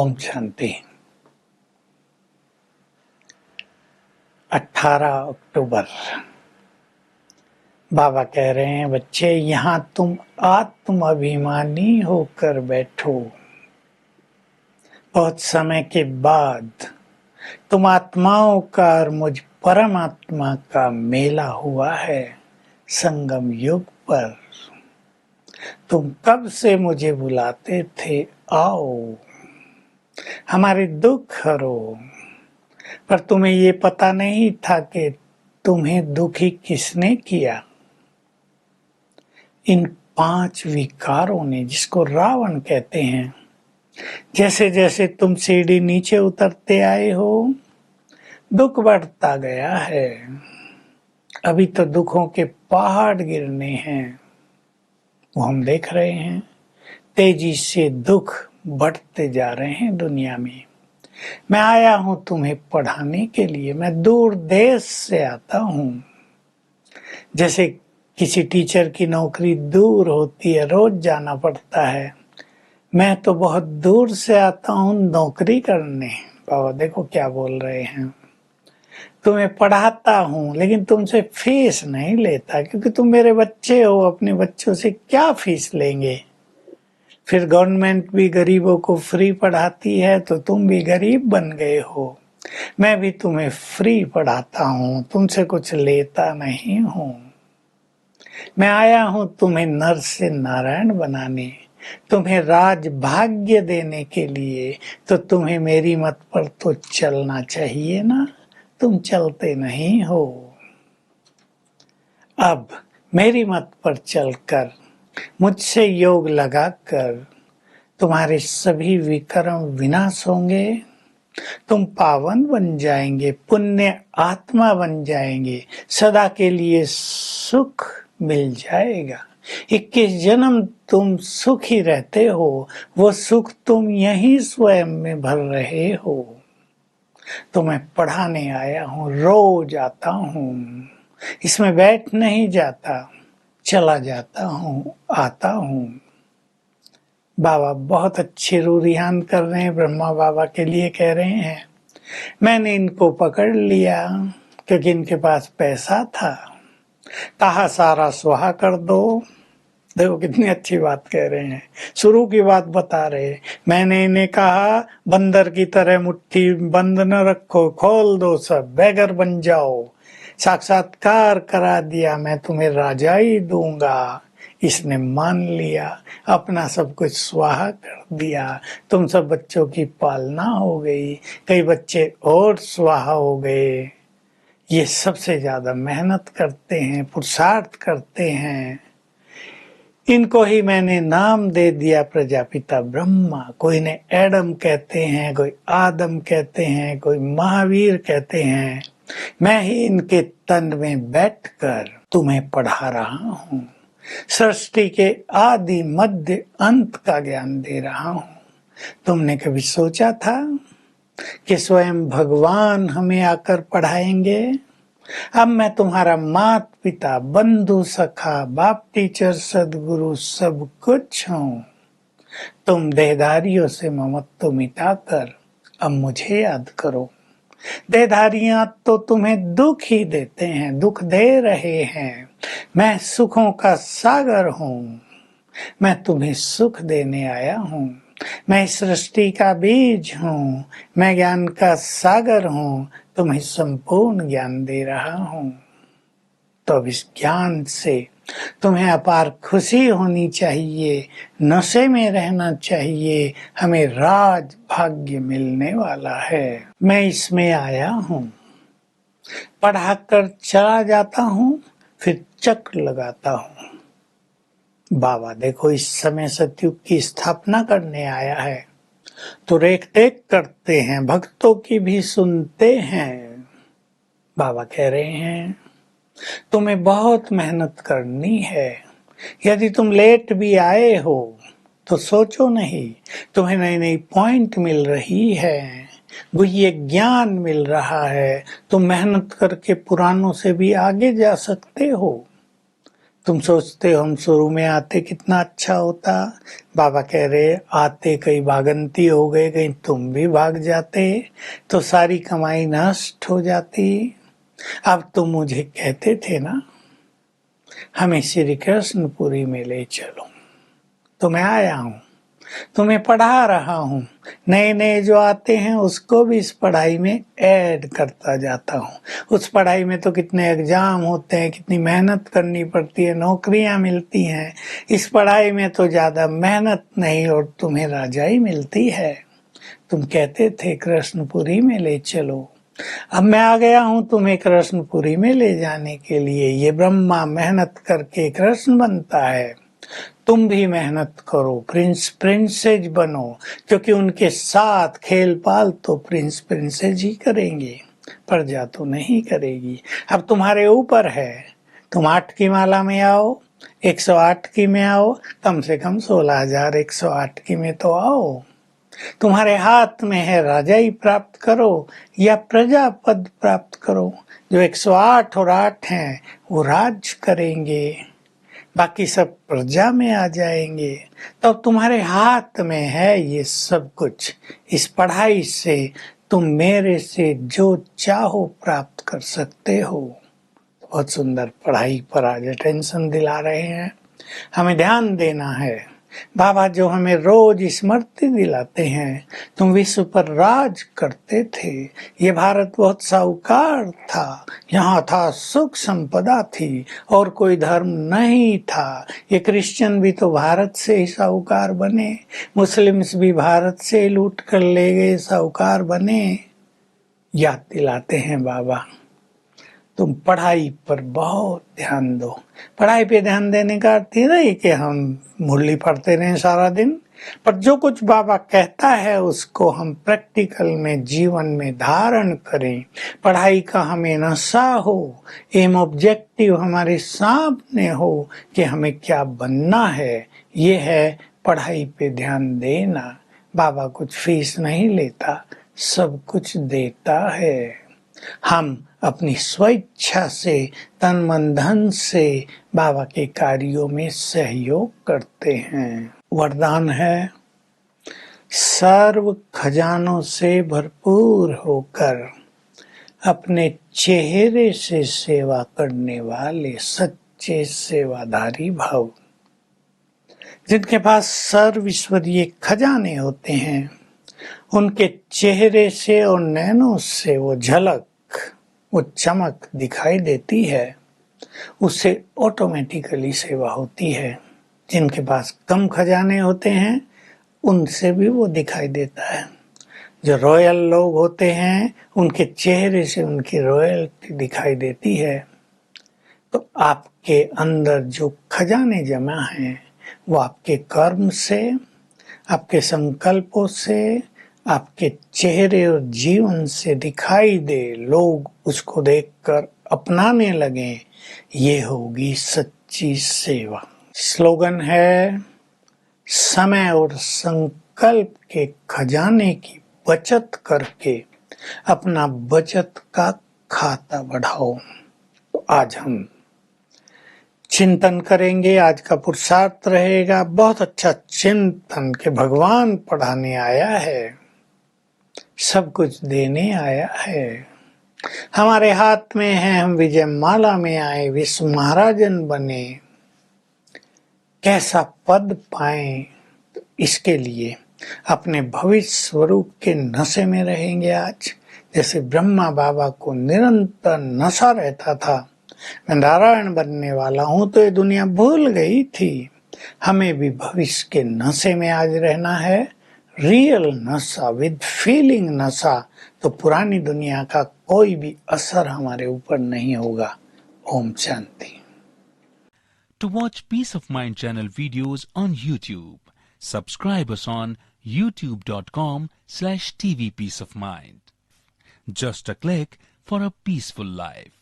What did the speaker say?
ओम शांति। 18 अक्टूबर। बाबा कह रहे हैं, बच्चे यहाँ तुम आत्म अभिमानी होकर बैठो। बहुत समय के बाद तुम आत्माओं का और मुझ परमात्मा का मेला हुआ है संगम युग पर। तुम कब से मुझे बुलाते थे, आओ हमारे दुख हरो, पर तुम्हें ये पता नहीं था कि तुम्हें दुखी किसने किया। इन 5 विकारों ने, जिसको रावण कहते हैं, जैसे जैसे तुम सीढ़ी नीचे उतरते आए हो, दुख बढ़ता गया है। अभी तो दुखों के पहाड़ गिरने हैं, वो हम देख रहे हैं। तेजी से दुख बढ़ते जा रहे हैं दुनिया में। मैं आया हूं तुम्हें पढ़ाने के लिए। मैं दूर देश से आता हूं। जैसे किसी टीचर की नौकरी दूर होती है, रोज जाना पड़ता है, मैं तो बहुत दूर से आता हूं नौकरी करने। बाबा देखो क्या बोल रहे हैं, तुम्हें पढ़ाता हूं लेकिन तुमसे फीस नहीं लेता, क्योंकि तुम मेरे बच्चे हो। अपने बच्चों से क्या फीस लेंगे। फिर गवर्नमेंट भी गरीबों को फ्री पढ़ाती है, तो तुम भी गरीब बन गए हो। मैं भी तुम्हें फ्री पढ़ाता हूँ, तुमसे कुछ लेता नहीं हूँ। मैं आया हूँ तुम्हें नर से नारायण बनाने, तुम्हें राज भाग्य देने के लिए। तो तुम्हें मेरी मत पर तो चलना चाहिए ना, तुम चलते नहीं हो। अब मेरी मत पर चलकर, मुझसे योग लगाकर तुम्हारे सभी विकर्म विनाश होंगे। तुम पावन बन जाएंगे, पुण्य आत्मा बन जाएंगे, सदा के लिए सुख मिल जाएगा। 21 जन्म तुम सुखी रहते हो, वो सुख तुम यहीं स्वयं में भर रहे हो। तो मैं पढ़ाने आया हूँ, रोज आता हूँ, इसमें बैठ नहीं जाता, चला जाता हूँ, आता हूँ। बाबा बहुत अच्छे रूरिहान कर रहे हैं, ब्रह्मा बाबा के लिए कह रहे हैं। मैंने इनको पकड़ लिया क्योंकि इनके पास पैसा था, कहा सारा स्वाहा कर दो। देखो कितनी अच्छी बात कह रहे हैं, शुरू की बात बता रहे। मैंने इन्हें कहा बंदर की तरह मुट्ठी बंद न रखो, खोल दो सब, बेगर बन जाओ। साक्षात्कार करा दिया, मैं तुम्हें राजा ही दूंगा। इसने मान लिया, अपना सब कुछ स्वाहा कर दिया। तुम सब बच्चों की पालना हो गई, कई बच्चे और स्वाहा हो गए। ये सबसे ज्यादा मेहनत करते हैं, पुरुषार्थ करते हैं। इनको ही मैंने नाम दे दिया प्रजापिता ब्रह्मा। कोई ने एडम कहते हैं, कोई आदम कहते हैं, कोई महावीर कहते हैं। मैं ही इनके तन में बैठकर तुम्हें पढ़ा रहा हूँ। सृष्टि के आदि मध्य अंत का ज्ञान दे रहा हूँ। तुमने कभी सोचा था कि स्वयं भगवान हमें आकर पढ़ाएंगे? अब मैं तुम्हारा माता पिता, बंधु, सखा, बाप, टीचर, सदगुरु सब कुछ हूँ। तुम देहधारियों से ममत्व मिटाकर अब मुझे याद करो। देहधारियां तो तुम्हें दुख ही देते हैं, दुख दे रहे हैं। मैं सुखों का सागर हूँ, मैं तुम्हें सुख देने आया हूँ। मैं सृष्टि का बीज हूँ, मैं ज्ञान का सागर हूँ, तुम्हें संपूर्ण ज्ञान दे रहा हूँ। तो अब इस ज्ञान से तुम्हें अपार खुशी होनी चाहिए, नशे में रहना चाहिए। हमें राज भाग्य मिलने वाला है। मैं इसमें आया हूँ, पढ़ाकर चला जाता हूँ, फिर चक्र लगाता हूँ। बाबा देखो इस समय सतयुग की स्थापना करने आया है, तो रेख देख करते हैं, भक्तों की भी सुनते हैं। बाबा कह रहे हैं तुम्हें बहुत मेहनत करनी है। यदि तुम लेट भी आए हो तो सोचो नहीं, तुम्हें नई नई पॉइंट मिल रही है, गुह्य ज्ञान मिल रहा है। तुम मेहनत करके पुरानों से भी आगे जा सकते हो। तुम सोचते हो हम शुरू में आते कितना अच्छा होता। बाबा कह रहे आते कहीं भागंती हो गए, कहीं तुम भी भाग जाते तो सारी कमाई नष्ट हो जाती। अब तुम मुझे कहते थे ना हमें श्री कृष्णपुरी में ले चलो, तो मैं आया हूँ, तुम्हें पढ़ा रहा हूँ। नए नए जो आते हैं उसको भी इस पढ़ाई में ऐड करता जाता हूँ। उस पढ़ाई में तो कितने एग्जाम होते हैं, कितनी मेहनत करनी पड़ती है, नौकरियां मिलती हैं। इस पढ़ाई में तो ज्यादा मेहनत नहीं और तुम्हें राजाई मिलती है। तुम कहते थे कृष्णपुरी में ले चलो, अब मैं आ गया हूँ तुम्हें कृष्णपुरी में ले जाने के लिए। ये ब्रह्मा मेहनत करके कृष्ण बनता है, तुम भी मेहनत करो, प्रिंस प्रिंसेज बनो, क्योंकि उनके साथ खेल पाल तो प्रिंस प्रिंसेज ही करेंगे, प्रजा तो नहीं करेगी। अब तुम्हारे ऊपर है, तुम 8 की माला में आओ, 108 की में आओ, कम से कम 16,108 की में तो आओ। तुम्हारे हाथ में है राजाई प्राप्त करो या प्रजा पद प्राप्त करो। जो 108 और 8 हैं वो राज करेंगे, बाकी सब प्रजा में आ जाएंगे। तो तुम्हारे हाथ में है ये सब कुछ। इस पढ़ाई से तुम मेरे से जो चाहो प्राप्त कर सकते हो। बहुत सुंदर पढ़ाई पर आज अटेंशन दिला रहे हैं, हमें ध्यान देना है। बाबा जो हमें रोज स्मृति दिलाते हैं, तुम विश्व पर राज करते थे, ये भारत बहुत साहूकार था, यहाँ था सुख संपदा थी और कोई धर्म नहीं था। ये क्रिश्चियन भी तो भारत से ही साहूकार बने, मुस्लिम्स भी भारत से लूट कर ले गए, साहूकार बने। याद दिलाते हैं बाबा तुम पढ़ाई पर बहुत ध्यान दो। पढ़ाई पे ध्यान देने का अर्थ ही नहीं कि हम मुरली पढ़ते रहें सारा दिन, पर जो कुछ बाबा कहता है उसको हम प्रैक्टिकल में जीवन में धारण करें। पढ़ाई का हमें नशा हो, एम ऑब्जेक्टिव हमारे सामने हो कि हमें क्या बनना है। ये है पढ़ाई पे ध्यान देना। बाबा कुछ फीस नहीं लेता, सब कुछ देता है। हम अपनी स्वेच्छा से तन मन धन से बाबा के कार्यों में सहयोग करते हैं। वरदान है सर्व खजानों से भरपूर होकर अपने चेहरे से सेवा करने वाले सच्चे सेवाधारी भाव, जिनके पास सर्व ईश्वरीय खजाने होते हैं, उनके चेहरे से और नैनों से वो झलक, वो चमक दिखाई देती है, उससे ऑटोमेटिकली सेवा होती है। जिनके पास कम खजाने होते हैं उनसे भी वो दिखाई देता है। जो रॉयल लोग होते हैं उनके चेहरे से उनकी रॉयल्टी दिखाई देती है। तो आपके अंदर जो खजाने जमा हैं वो आपके कर्म से, आपके संकल्पों से, आपके चेहरे और जीवन से दिखाई दे, लोग उसको देखकर अपनाने लगे, ये होगी सच्ची सेवा। स्लोगन है समय और संकल्प के खजाने की बचत करके अपना बचत का खाता बढ़ाओ। तो आज हम चिंतन करेंगे, आज का पुरुषार्थ रहेगा बहुत अच्छा चिंतन के भगवान पढ़ाने आया है, सब कुछ देने आया है। हमारे हाथ में है, हम विजय माला में आए, विश्व महाराजन बने, कैसा पद पाए। तो इसके लिए अपने भविष्य स्वरूप के नशे में रहेंगे। आज जैसे ब्रह्मा बाबा को निरंतर नशा रहता था, मैं नारायण बनने वाला हूँ, तो ये दुनिया भूल गई थी। हमें भी भविष्य के नशे में आज रहना है, रियल नशा, विद फीलिंग नशा। तो पुरानी दुनिया का कोई भी असर हमारे ऊपर नहीं होगा। Om Shanti. To watch Peace of Mind channel videos on YouTube, subscribe us on youtube.com/tvpeaceofmind. Just a click for a peaceful life.